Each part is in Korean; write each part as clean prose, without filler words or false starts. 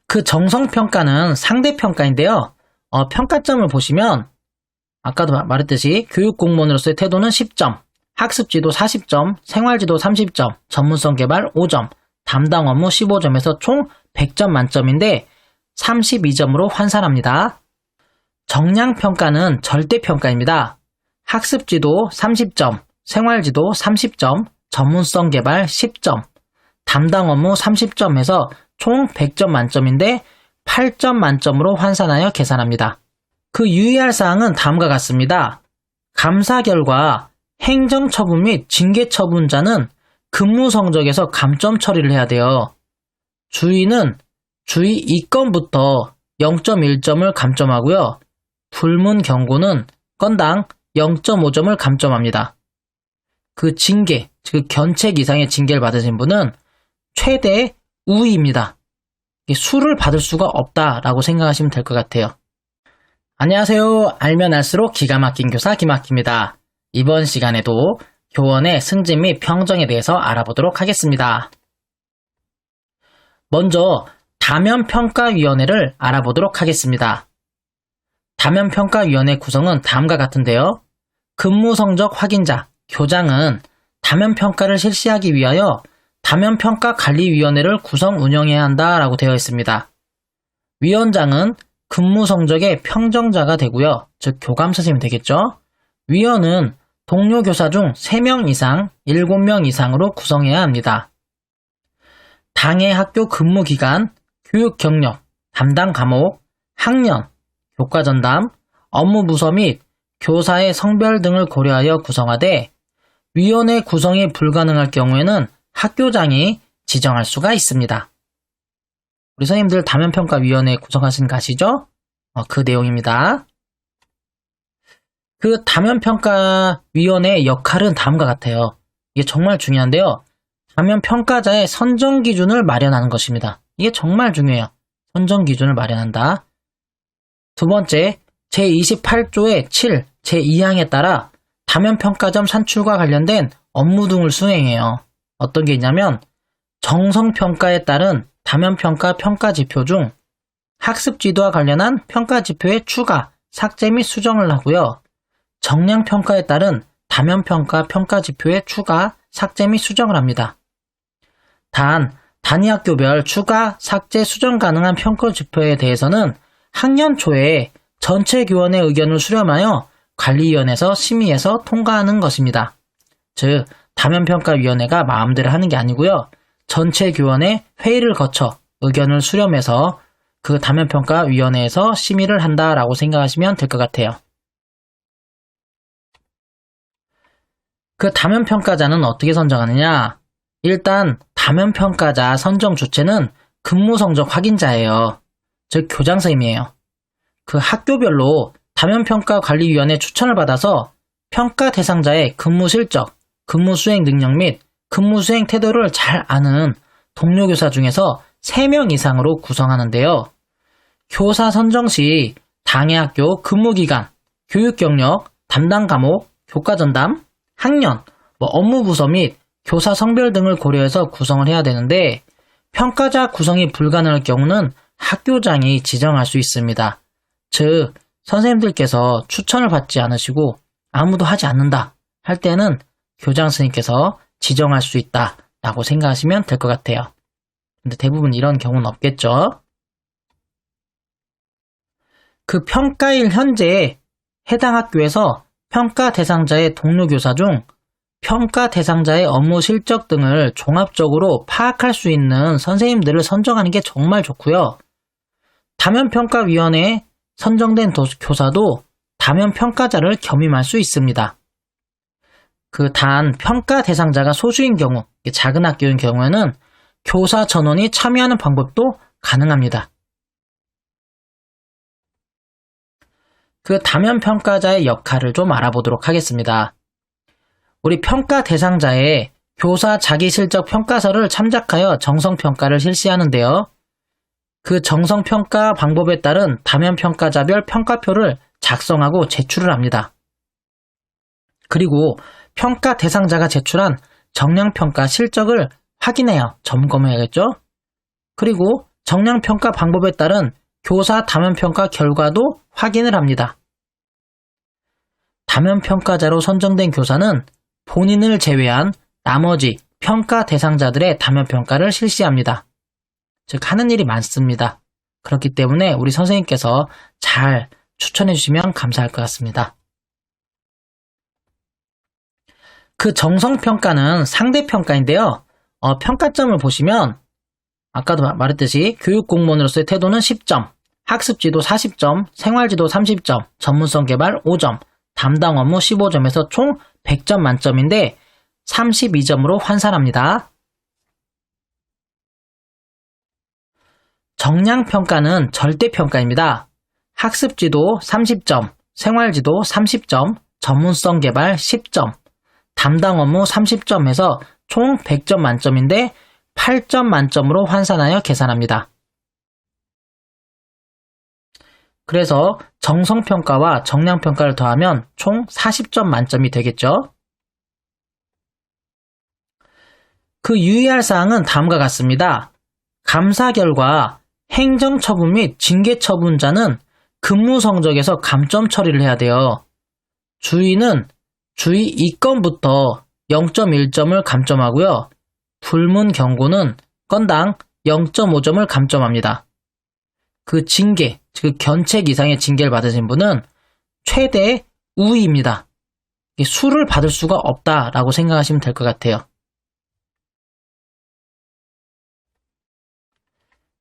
그 정성평가는 상대평가인데요. 평가점을 보시면 아까도 말했듯이 교육공무원으로서의 태도는 10점, 학습지도 40점, 생활지도 30점, 전문성 개발 5점, 담당 업무 15점에서 총 100점 만점인데 32점으로 환산합니다. 정량평가는 절대평가입니다. 학습지도 30점, 생활지도 30점, 전문성 개발 10점, 담당 업무 30점에서 총 100점 만점인데 8점 만점으로 환산하여 계산합니다. 그 유의할 사항은 다음과 같습니다. 감사 결과 행정처분 및 징계처분자는 근무 성적에서 감점 처리를 해야 돼요. 주의는 주의 2건부터 0.1점을 감점하고요. 불문 경고는 건당 0.5점을 감점합니다. 그 징계, 즉 견책 이상의 징계를 받으신 분은 최대 우위입니다. 수를 받을 수가 없다라고 생각하시면 될 것 같아요. 안녕하세요. 알면 알수록 기가 막힌 교사 김학기입니다. 이번 시간에도 교원의 승진 및 평정에 대해서 알아보도록 하겠습니다. 먼저 다면평가위원회를 알아보도록 하겠습니다. 다면평가위원회 구성은 다음과 같은데요. 근무성적 확인자, 교장은 다면평가를 실시하기 위하여 다면평가관리위원회를 구성 운영해야 한다라고 되어 있습니다. 위원장은 근무성적의 평정자가 되고요. 즉 교감 선생님이 되겠죠. 위원은 동료 교사 중 3명 이상, 7명 이상으로 구성해야 합니다. 당해 학교 근무기간, 교육 경력, 담당 과목, 학년, 교과 전담, 업무 부서 및 교사의 성별 등을 고려하여 구성하되 위원회 구성이 불가능할 경우에는 학교장이 지정할 수가 있습니다. 우리 선생님들 다면평가위원회 구성하신 거 아시죠? 그 내용입니다. 그 다면평가위원회의 역할은 다음과 같아요. 이게 정말 중요한데요. 다면평가자의 선정 기준을 마련하는 것입니다. 이게 정말 중요해요. 선정 기준을 마련한다. 두 번째, 제28조의 7, 제2항에 따라 다면평가점 산출과 관련된 업무 등을 수행해요. 어떤 게 있냐면 정성평가에 따른 다면평가 평가지표 중 학습지도와 관련한 평가지표의 추가, 삭제 및 수정을 하고요. 정량평가에 따른 다면평가 평가지표의 추가, 삭제 및 수정을 합니다. 단, 단위학교별 추가, 삭제, 수정 가능한 평가지표에 대해서는 학년 초에 전체 교원의 의견을 수렴하여 관리위원회에서 심의해서 통과하는 것입니다. 즉, 다면평가위원회가 마음대로 하는 게 아니고요. 전체 교원의 회의를 거쳐 의견을 수렴해서 그 다면평가위원회에서 심의를 한다라고 생각하시면 될 것 같아요. 그 다면평가자는 어떻게 선정하느냐? 일단 다면평가자 선정 주체는 근무성적 확인자예요. 즉 교장선생님이에요. 그 학교별로 다면평가관리위원회 추천을 받아서 평가 대상자의 근무 실적, 근무 수행 능력 및 근무 수행 태도를 잘 아는 동료 교사 중에서 3명 이상으로 구성하는데요. 교사 선정 시 당해학교 근무기간, 교육 경력, 담당 과목, 교과 전담, 학년, 업무 부서 및 교사 성별 등을 고려해서 구성을 해야 되는데 평가자 구성이 불가능할 경우는 학교장이 지정할 수 있습니다. 즉, 선생님들께서 추천을 받지 않으시고 아무도 하지 않는다 할 때는 교장 선생님께서 지정할 수 있다라고 생각하시면 될 것 같아요. 근데 대부분 이런 경우는 없겠죠. 그 평가일 현재 해당 학교에서 평가 대상자의 동료 교사 중 평가 대상자의 업무 실적 등을 종합적으로 파악할 수 있는 선생님들을 선정하는 게 정말 좋고요. 다면평가위원회에 선정된 교사도 다면평가자를 겸임할 수 있습니다. 그 단 평가 대상자가 소수인 경우, 작은 학교인 경우에는 교사 전원이 참여하는 방법도 가능합니다. 그 다면평가자의 역할을 좀 알아보도록 하겠습니다. 우리 평가 대상자의 교사 자기실적 평가서를 참작하여 정성평가를 실시하는데요. 그 정성평가 방법에 따른 다면평가자별 평가표를 작성하고 제출을 합니다. 그리고 평가 대상자가 제출한 정량평가 실적을 확인해요. 점검해야겠죠? 그리고 정량평가 방법에 따른 교사 다면평가 결과도 확인을 합니다. 다면평가자로 선정된 교사는 본인을 제외한 나머지 평가 대상자들의 다면평가를 실시합니다. 즉 하는 일이 많습니다. 그렇기 때문에 우리 선생님께서 잘 추천해 주시면 감사할 것 같습니다. 그 정성평가는 상대평가인데요. 평가점을 보시면 아까도 말했듯이 교육공무원으로서의 태도는 10점, 학습지도 40점, 생활지도 30점, 전문성 개발 5점, 담당 업무 15점에서 총 100점 만점인데 32점으로 환산합니다. 정량평가는 절대평가입니다. 학습지도 30점, 생활지도 30점, 전문성 개발 10점, 담당 업무 30점에서 총 100점 만점인데 8점 만점으로 환산하여 계산합니다. 그래서 정성평가와 정량평가를 더하면 총 40점 만점이 되겠죠. 그 유의할 사항은 다음과 같습니다. 감사 결과 행정처분 및 징계처분자는 근무 성적에서 감점 처리를 해야 돼요. 주의는 주의 2건부터 0.1점을 감점하고요. 불문 경고는 건당 0.5점을 감점합니다. 그 징계, 즉 견책 이상의 징계를 받으신 분은 최대 우위입니다. 수를 받을 수가 없다라고 생각하시면 될 것 같아요.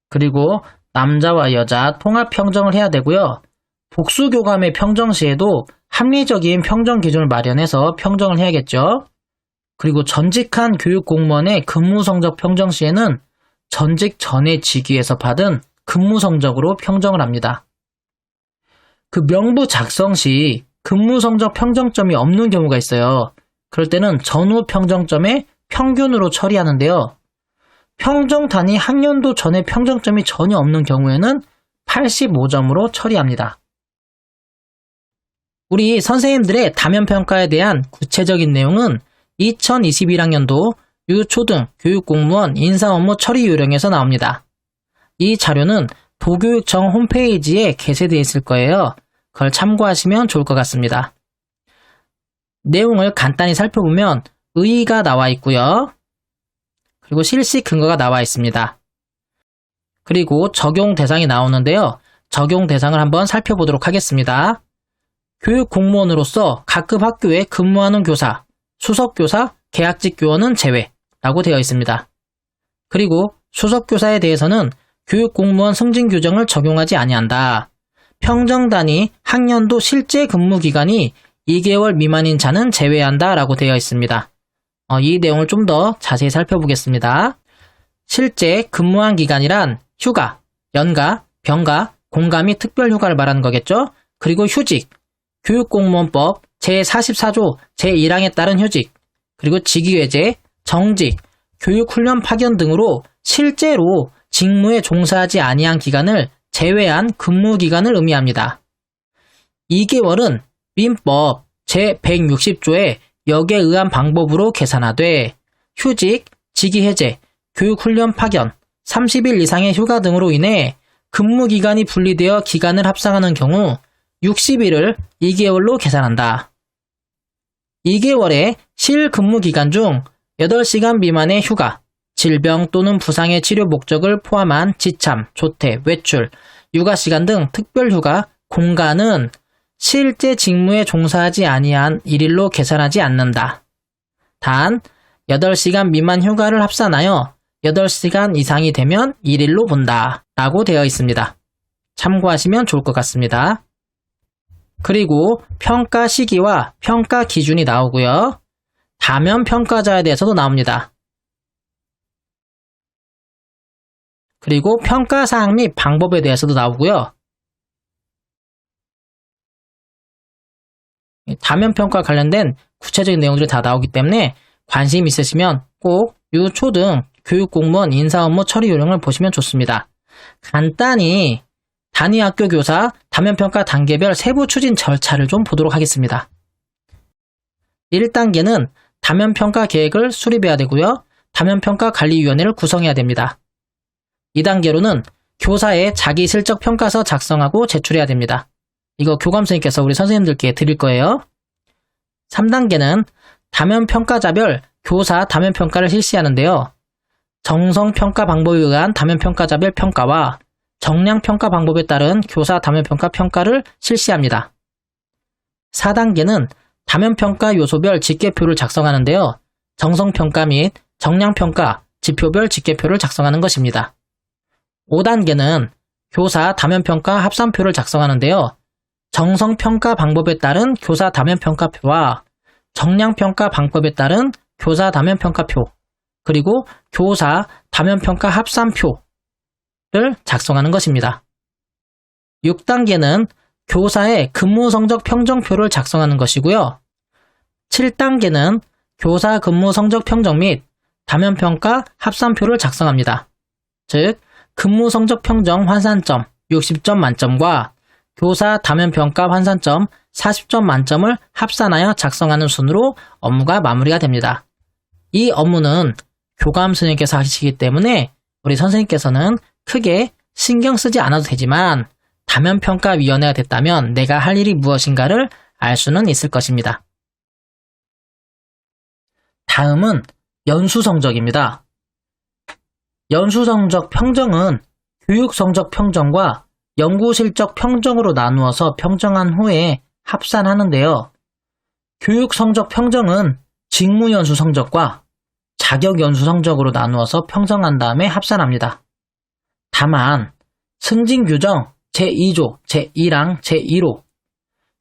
그리고 남자와 여자 통합 평정을 해야 되고요. 복수교감의 평정 시에도 합리적인 평정 기준을 마련해서 평정을 해야겠죠. 그리고 전직한 교육공무원의 근무 성적 평정 시에는 전직 전의 직위에서 받은 근무 성적으로 평정을 합니다. 그 명부 작성 시 근무 성적 평정점이 없는 경우가 있어요. 그럴 때는 전후 평정점의 평균으로 처리하는데요. 평정 단위 학년도 전에 평정점이 전혀 없는 경우에는 85점으로 처리합니다. 우리 선생님들의 다면평가에 대한 구체적인 내용은 2021학년도 유초등 교육공무원 인사업무 처리 요령에서 나옵니다. 이 자료는 도교육청 홈페이지에 게시되어 있을 거예요. 그걸 참고하시면 좋을 것 같습니다. 내용을 간단히 살펴보면 의의가 나와 있고요. 그리고 실시 근거가 나와 있습니다. 그리고 적용 대상이 나오는데요. 적용 대상을 한번 살펴보도록 하겠습니다. 교육공무원으로서 각급 학교에 근무하는 교사, 수석교사, 계약직 교원은 제외라고 되어 있습니다. 그리고 수석교사에 대해서는 교육공무원 승진 규정을 적용하지 아니한다. 평정단위 학년도 실제 근무 기간이 2개월 미만인 자는 제외한다 라고 되어 있습니다. 이 내용을 좀 더 자세히 살펴보겠습니다. 실제 근무한 기간이란 휴가, 연가, 병가, 공가 및 특별휴가를 말하는 거겠죠? 그리고 휴직, 교육공무원법 제44조 제1항에 따른 휴직, 그리고 직위외제, 정직, 교육훈련 파견 등으로 실제로 직무에 종사하지 아니한 기간을 제외한 근무 기간을 의미합니다. 2개월은 민법 제160조에 역에 의한 방법으로 계산하되 휴직, 직위해제, 교육훈련 파견, 30일 이상의 휴가 등으로 인해 근무 기간이 분리되어 기간을 합산하는 경우 60일을 2개월로 계산한다. 2개월의 실근무 기간 중 8시간 미만의 휴가, 질병 또는 부상의 치료 목적을 포함한 지참, 조퇴, 외출, 육아시간 등 특별휴가, 공가는 실제 직무에 종사하지 아니한 일일로 계산하지 않는다. 단 8시간 미만 휴가를 합산하여 8시간 이상이 되면 1일로 본다 라고 되어 있습니다. 참고하시면 좋을 것 같습니다. 그리고 평가 시기와 평가 기준이 나오고요. 다면 평가자에 대해서도 나옵니다. 그리고 평가 사항 및 방법에 대해서도 나오고요. 다면 평가 관련된 구체적인 내용들이 다 나오기 때문에 관심 있으시면 꼭 유초등 교육공무원 인사업무 처리 요령을 보시면 좋습니다. 간단히 단위학교 교사 다면평가 단계별 세부 추진 절차를 좀 보도록 하겠습니다. 1단계는 다면평가 계획을 수립해야 되고요. 다면평가 관리위원회를 구성해야 됩니다. 2단계로는 교사의 자기 실적 평가서 작성하고 제출해야 됩니다. 이거 교감 선생님께서 우리 선생님들께 드릴 거예요. 3단계는 다면평가자별 교사 다면평가를 실시하는데요. 정성평가 방법에 의한 다면평가자별 평가와 정량평가 방법에 따른 교사 다면평가 평가를 실시합니다. 4단계는 다면평가 요소별 집계표를 작성하는데요. 정성평가 및 정량평가 지표별 집계표를 작성하는 것입니다. 5단계는 교사 다면평가 합산표를 작성하는데요. 정성평가 방법에 따른 교사 다면평가표와 정량평가 방법에 따른 교사 다면평가표, 그리고 교사 다면평가 합산표를 작성하는 것입니다. 6단계는 교사의 근무성적 평정표를 작성하는 것이고요. 7단계는 교사 근무성적 평정 및 다면평가 합산표를 작성합니다. 즉, 근무성적 평정 환산점 60점 만점과 교사 다면평가 환산점 40점 만점을 합산하여 작성하는 순으로 업무가 마무리가 됩니다. 이 업무는 교감 선생님께서 하시기 때문에 우리 선생님께서는 크게 신경 쓰지 않아도 되지만 다면평가위원회가 됐다면 내가 할 일이 무엇인가를 알 수는 있을 것입니다. 다음은 연수성적입니다. 연수성적 평정은 교육성적 평정과 연구실적 평정으로 나누어서 평정한 후에 합산하는데요. 교육성적 평정은 직무연수 성적과 자격연수 성적으로 나누어서 평정한 다음에 합산합니다. 다만 승진규정 제2조, 제1항, 제1호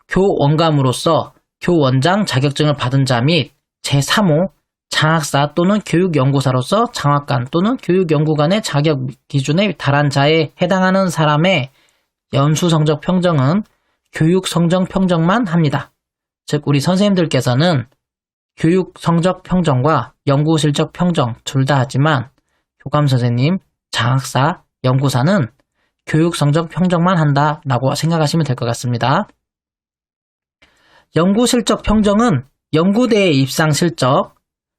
교원감으로서 교원장 자격증을 받은 자 및 제3호 장학사 또는 교육연구사로서 장학관 또는 교육연구관의 자격 기준에 달한 자에 해당하는 사람의 연수성적 평정은 교육성적 평정만 합니다. 즉 우리 선생님들께서는 교육성적 평정과 연구실적 평정 둘 다 하지만 교감선생님, 장학사, 연구사는 교육성적 평정만 한다라고 생각하시면 될 것 같습니다. 연구실적 평정은 연구대의 입상 실적,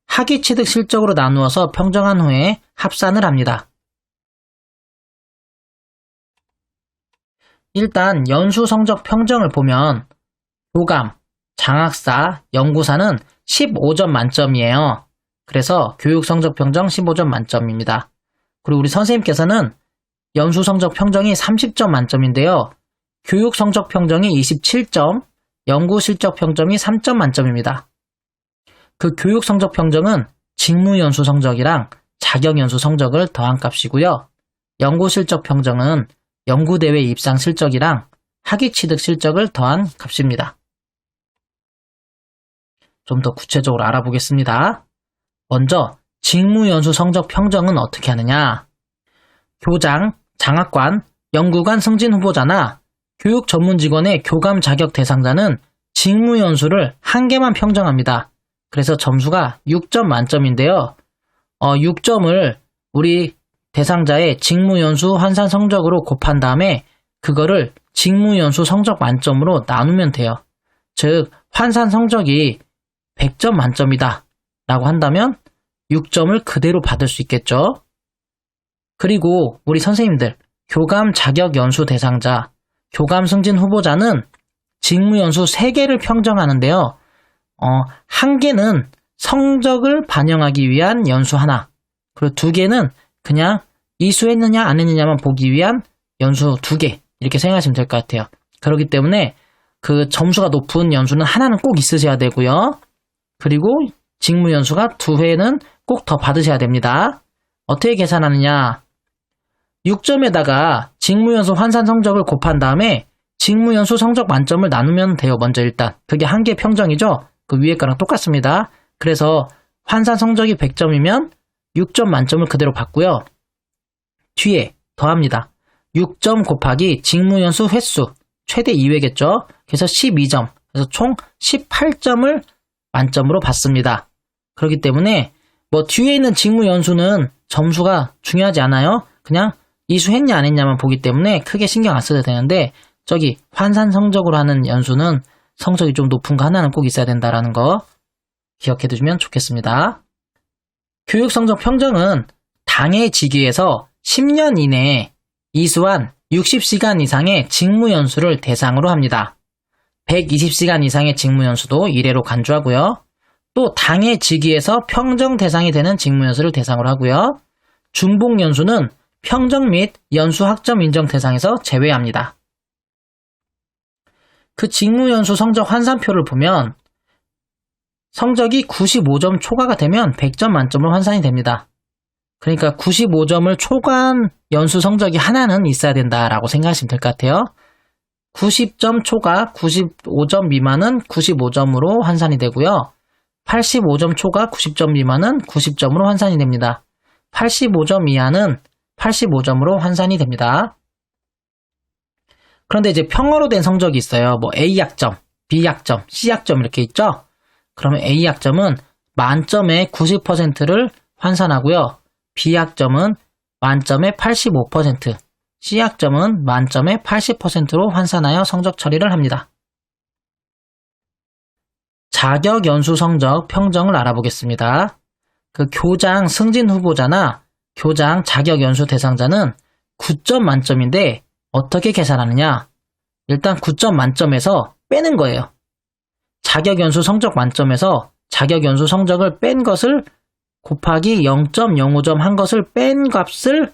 학위 취득 실적으로 나누어서 평정한 후에 합산을 합니다. 일단 연수 성적 평정을 보면 교감, 장학사, 연구사는 15점 만점이에요. 그래서 교육 성적 평정 15점 만점입니다. 그리고 우리 선생님께서는 연수 성적 평정이 30점 만점인데요. 교육 성적 평정이 27점, 연구 실적 평점이 3점 만점입니다. 그 교육 성적 평정은 직무 연수 성적이랑 자격 연수 성적을 더한 값이고요. 연구 실적 평정은 연구대회 입상 실적이랑 학위 취득 실적을 더한 값입니다. 좀 더 구체적으로 알아보겠습니다. 먼저 직무 연수 성적 평정은 어떻게 하느냐? 교장, 장학관, 연구관 승진 후보자나 교육 전문 직원의 교감 자격 대상자는 직무 연수를 한 개만 평정합니다. 그래서 점수가 6점 만점인데요. 6점을 우리 대상자의 직무연수 환산 성적으로 곱한 다음에 그거를 직무연수 성적 만점으로 나누면 돼요. 즉 환산 성적이 100점 만점이다 라고 한다면 6점을 그대로 받을 수 있겠죠. 그리고 우리 선생님들 교감 자격 연수 대상자, 교감 승진 후보자는 직무연수 3개를 평정하는데요. 한 개는 성적을 반영하기 위한 연수 하나, 그리고 2개는 그냥 이수했느냐 안 했느냐만 보기 위한 연수 2개 이렇게 생각하시면 될 것 같아요. 그렇기 때문에 그 점수가 높은 연수는 하나는 꼭 있으셔야 되고요. 그리고 직무 연수가 2회는 꼭 더 받으셔야 됩니다. 어떻게 계산하느냐? 6점에다가 직무 연수 환산 성적을 곱한 다음에 직무 연수 성적 만점을 나누면 돼요. 먼저 일단 그게 한 개 평정이죠. 그 위에 거랑 똑같습니다. 그래서 환산 성적이 100점이면 6점 만점을 그대로 받고요. 뒤에 더합니다. 6점 곱하기 직무연수 횟수 최대 2회겠죠. 그래서 12점. 그래서 총 18점을 만점으로 받습니다. 그렇기 때문에 뭐 뒤에 있는 직무연수는 점수가 중요하지 않아요. 그냥 이수했냐 안 했냐만 보기 때문에 크게 신경 안 써도 되는데 저기 환산 성적으로 하는 연수는 성적이 좀 높은 거 하나는 꼭 있어야 된다라는 거 기억해 두시면 좋겠습니다. 교육 성적 평정은 당의 직위에서 10년 이내에 이수한 60시간 이상의 직무연수를 대상으로 합니다. 120시간 이상의 직무연수도 이래로 간주하고요. 또 당의 직위에서 평정 대상이 되는 직무연수를 대상으로 하고요. 중복연수는 평정 및 연수 학점 인정 대상에서 제외합니다. 그 직무연수 성적 환산표를 보면 성적이 95점 초과가 되면 100점 만점으로 환산이 됩니다. 그러니까 95점을 초과한 연수 성적이 하나는 있어야 된다라고 생각하시면 될 것 같아요. 90점 초과, 95점 미만은 95점으로 환산이 되고요. 85점 초과, 90점 미만은 90점으로 환산이 됩니다. 85점 이하는 85점으로 환산이 됩니다. 그런데 이제 평어로 된 성적이 있어요. 뭐 A학점, B학점, C학점 이렇게 있죠? 그러면 A학점은 만점의 90%를 환산하고요. B학점은 만점의 85%, C학점은 만점의 80%로 환산하여 성적 처리를 합니다. 자격 연수 성적 평정을 알아보겠습니다. 그 교장 승진 후보자나 교장 자격 연수 대상자는 9점 만점인데 어떻게 계산하느냐? 일단 9점 만점에서 빼는 거예요. 자격 연수 성적 만점에서 자격 연수 성적을 뺀 것을 곱하기 0.05점 한 것을 뺀 값을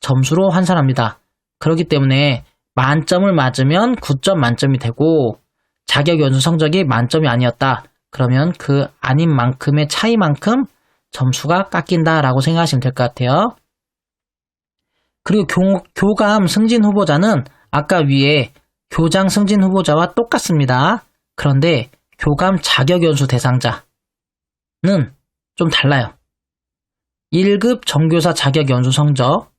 점수로 환산합니다. 그렇기 때문에 만점을 맞으면 9점 만점이 되고 자격 연수 성적이 만점이 아니었다. 그러면 그 아닌 만큼의 차이만큼 점수가 깎인다라고 생각하시면 될 것 같아요. 그리고 교감 승진 후보자는 아까 위에 교장 승진 후보자와 똑같습니다. 그런데 교감 자격 연수 대상자는 좀 달라요. 1급 정교사 자격 연수 성적,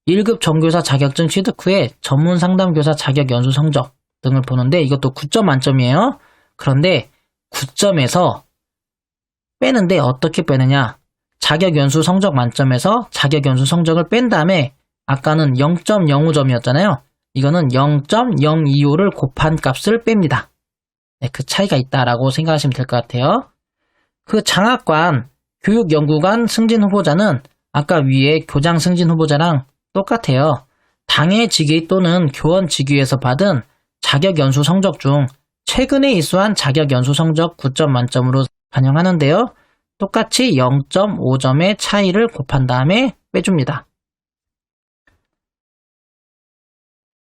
1급 정교사 자격증 취득 후에 전문 상담교사 자격 연수 성적 등을 보는데 이것도 9점 만점이에요. 그런데 9점에서 빼는데 어떻게 빼느냐? 자격 연수 성적 만점에서 자격 연수 성적을 뺀 다음에 아까는 0.05점이었잖아요. 이거는 0.025를 곱한 값을 뺍니다. 네, 그 차이가 있다라고 생각하시면 될 것 같아요. 그 장학관, 교육연구관 승진 후보자는 아까 위에 교장 승진 후보자랑 똑같아요. 당의 직위 또는 교원 직위에서 받은 자격 연수 성적 중 최근에 이수한 자격 연수 성적 9점 만점으로 반영하는데요. 똑같이 0.5점의 차이를 곱한 다음에 빼줍니다.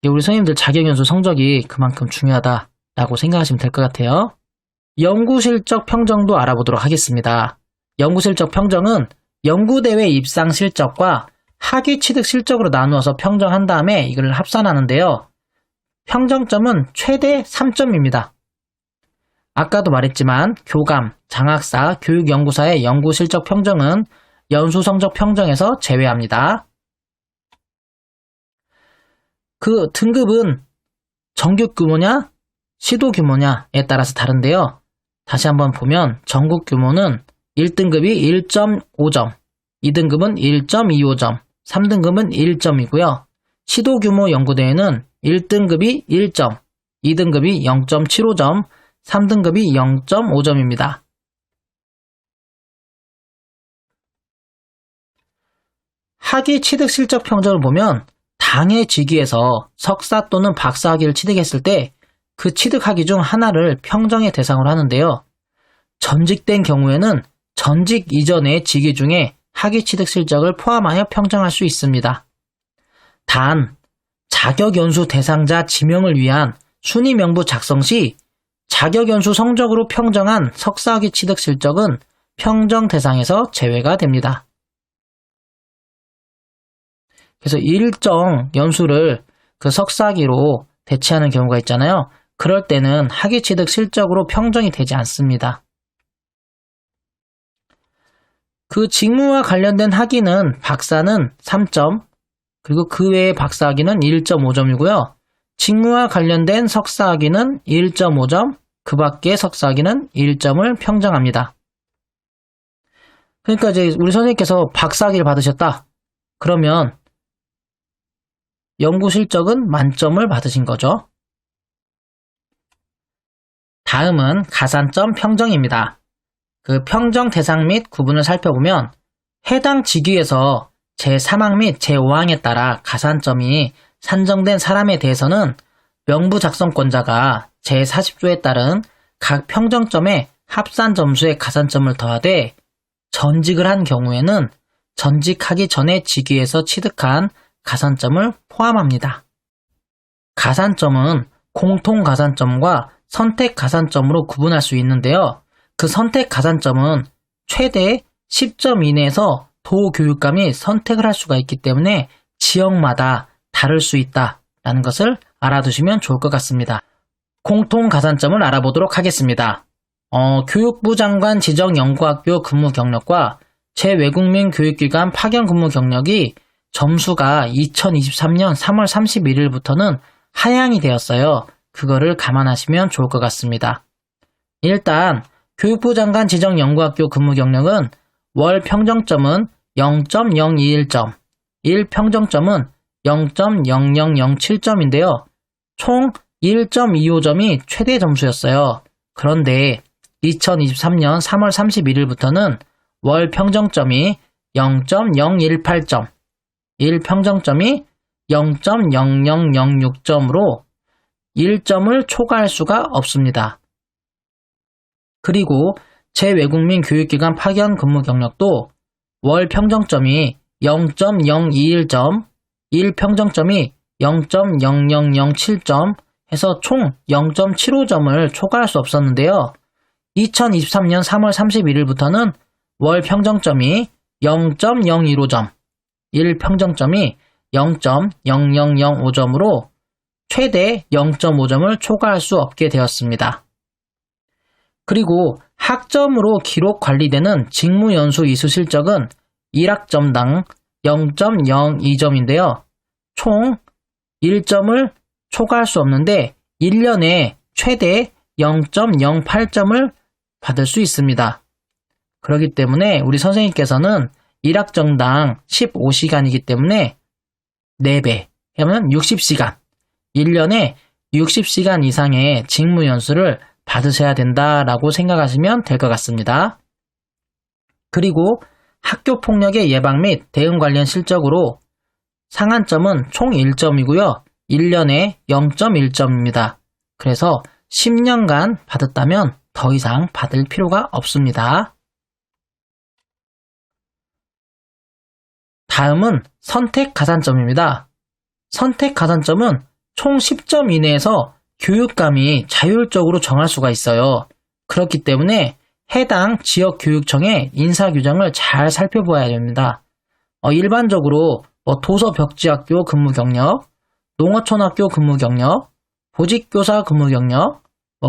우리 선생님들 자격 연수 성적이 그만큼 중요하다라고 생각하시면 될 것 같아요. 연구실적 평정도 알아보도록 하겠습니다. 연구실적 평정은 연구대회 입상 실적과 학위 취득 실적으로 나누어서 평정한 다음에 이걸 합산하는데요. 평정점은 최대 3점입니다. 아까도 말했지만 교감, 장학사, 교육연구사의 연구실적 평정은 연수성적 평정에서 제외합니다. 그 등급은 전국 규모냐, 시도 규모냐에 따라서 다른데요. 다시 한번 보면 전국 규모는 1등급이 1.5점, 2등급은 1.25점, 3등급은 1점이고요. 시도 규모 연구대회는 1등급이 1점, 2등급이 0.75점, 3등급이 0.5점입니다. 학위 취득 실적 평정을 보면 당의 직위에서 석사 또는 박사 학위를 취득했을 때 그 취득 학위 중 하나를 평정의 대상으로 하는데요. 전직된 경우에는 전직 이전의 직위 중에 학위 취득 실적을 포함하여 평정할 수 있습니다. 단, 자격연수 대상자 지명을 위한 순위 명부 작성 시 자격연수 성적으로 평정한 석사학위 취득 실적은 평정 대상에서 제외가 됩니다. 그래서 일정 연수를 그 석사학위로 대체하는 경우가 있잖아요. 그럴 때는 학위 취득 실적으로 평정이 되지 않습니다. 그 직무와 관련된 학위는 박사는 3점, 그리고 그 외의 박사학위는 1.5점이고요. 직무와 관련된 석사학위는 1.5점, 그 밖의 석사학위는 1점을 평정합니다. 그러니까 이제 우리 선생님께서 박사학위를 받으셨다. 그러면 연구 실적은 만점을 받으신 거죠. 다음은 가산점 평정입니다. 그 평정 대상 및 구분을 살펴보면 해당 직위에서 제3항 및 제5항에 따라 가산점이 산정된 사람에 대해서는 명부 작성권자가 제40조에 따른 각 평정점의 합산 점수의 가산점을 더하되 전직을 한 경우에는 전직하기 전에 직위에서 취득한 가산점을 포함합니다. 가산점은 공통 가산점과 선택 가산점으로 구분할 수 있는데요. 그 선택 가산점은 최대 10점 이내에서 도교육감이 선택을 할 수가 있기 때문에 지역마다 다를 수 있다라는 것을 알아두시면 좋을 것 같습니다. 공통 가산점을 알아보도록 하겠습니다. 교육부 장관 지정 연구학교 근무 경력과 제외국민 교육기관 파견 근무 경력이 점수가 2023년 3월 31일부터는 하향이 되었어요. 그거를 감안하시면 좋을 것 같습니다. 일단 교육부 장관 지정 연구학교 근무 경력은 월 평정점은 0.021점, 일 평정점은 0.0007점인데요. 총 1.25점이 최대 점수였어요. 그런데 2023년 3월 31일부터는 월 평정점이 0.018점, 일 평정점이 0.0006점으로 1점을 초과할 수가 없습니다. 그리고 제외국민 교육기관 파견 근무 경력도 월 평정점이 0.021점, 일 평정점이 0.0007점 해서 총 0.75점을 초과할 수 없었는데요. 2023년 3월 31일부터는 월 평정점이 0.015점, 일 평정점이 0.0005점으로 최대 0.5점을 초과할 수 없게 되었습니다. 그리고 학점으로 기록 관리되는 직무연수 이수 실적은 1학점당 0.02점인데요. 총 1점을 초과할 수 없는데 1년에 최대 0.08점을 받을 수 있습니다. 그렇기 때문에 우리 선생님께서는 1학점당 15시간이기 때문에 4배 하면 60시간, 1년에 60시간 이상의 직무연수를 받으셔야 된다라고 생각하시면 될 것 같습니다. 그리고 학교폭력의 예방 및 대응 관련 실적으로 상한점은 총 1점이고요. 1년에 0.1점입니다. 그래서 10년간 받았다면 더 이상 받을 필요가 없습니다. 다음은 선택 가산점입니다. 선택 가산점은 총 10점 이내에서 교육감이 자율적으로 정할 수가 있어요. 그렇기 때문에 해당 지역교육청의 인사규정을 잘 살펴보아야 됩니다. 일반적으로 도서벽지학교 근무 경력, 농어촌학교 근무 경력, 보직교사 근무 경력,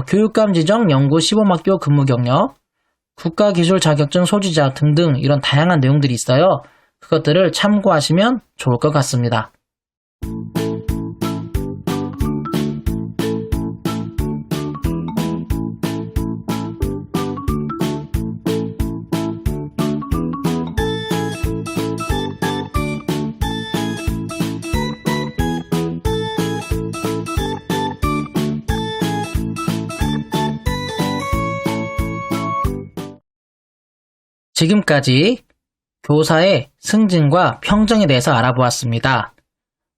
교육감 지정 연구 시범학교 근무 경력, 국가기술 자격증 소지자 등등 이런 다양한 내용들이 있어요. 그것들을 참고하시면 좋을 것 같습니다. 지금까지 교사의 승진과 평정에 대해서 알아보았습니다.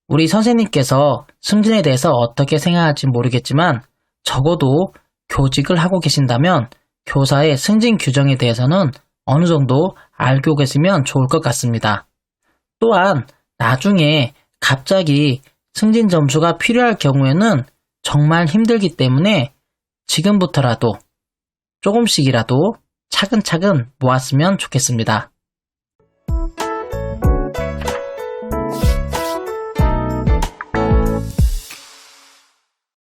우리 선생님께서 승진에 대해서 어떻게 생각할지 모르겠지만 적어도 교직을 하고 계신다면 교사의 승진 규정에 대해서는 어느 정도 알고 계시면 좋을 것 같습니다. 또한 나중에 갑자기 승진 점수가 필요할 경우에는 정말 힘들기 때문에 지금부터라도 조금씩이라도 차근차근 모았으면 좋겠습니다.